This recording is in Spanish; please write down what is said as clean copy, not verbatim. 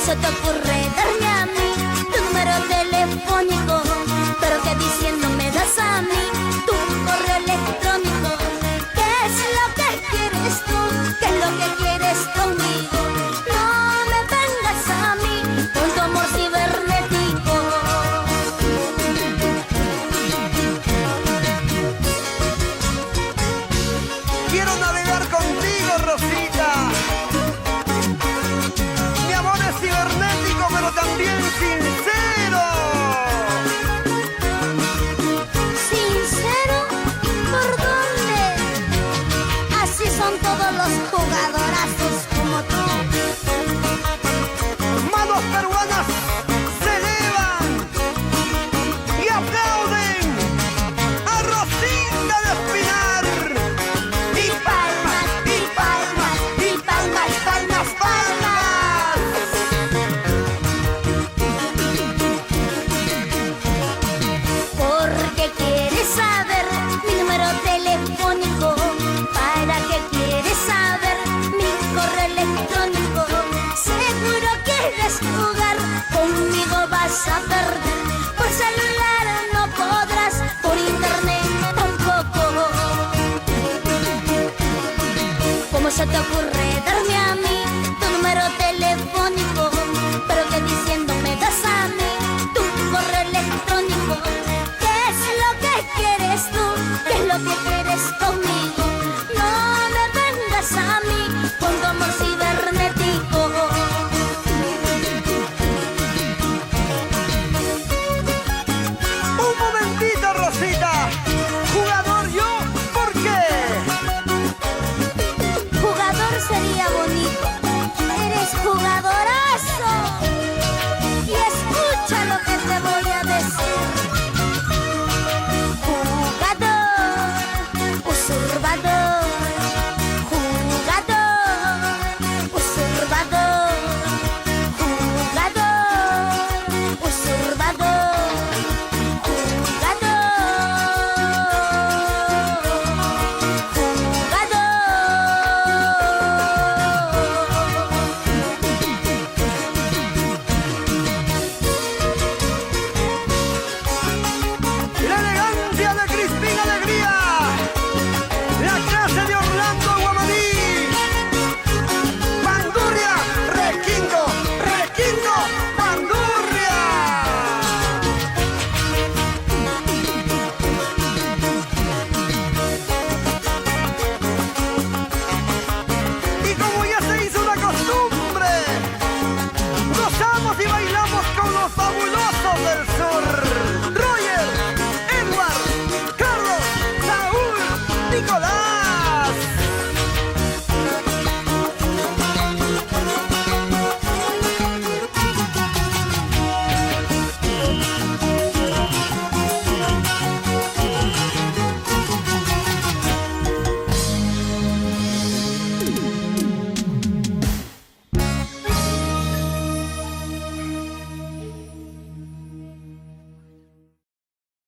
se te ocurre darme a mí tu número telefónico? Pero que diciendo me das a mí tu correo electrónico. ¿Qué es lo que quieres tú? ¿Qué es lo que quieres conmigo? No me vengas a mí con tu amor cibernético. Quiero navegar contigo, Rosita. Mi amor es cibernético, pero también sincero. ¿Sincero? ¿Por dónde? Así son todos los jugadorazos como tú. Manos peruanas se elevan y aplauden a Rosita de Espinar. Y palmas, y palmas, y palmas, palmas, palmas. Porque quieres saber mi número telefónico. ¿Para qué quieres saber mi correo electrónico? Seguro quieres jugar, conmigo vas a perder. Por celular no podrás, por internet tampoco. ¿Cómo se te ocurre darme a mí tu número telefónico? Pero que diciendo me das a mí tu correo electrónico. ¿Qué es lo que quieres tú? ¿Qué es lo que quieres conmigo? No me vengas a mí con tu amor cibernético. Un momentito, Rosita. Jugador yo, ¿por qué? Jugador sería bonito. Eres jugadorazo. Y escucha lo que te voy a decir. Jugador, usurpador. Jugador, usurpador. Jugador, usurpador. La elegancia de Crispín Alegría. La clase de Orlando Guamaní. Bandurria, requinto, requinto, bandurria. Y como ya se hizo una costumbre, gozamos y bailamos con los fabulosos del sur.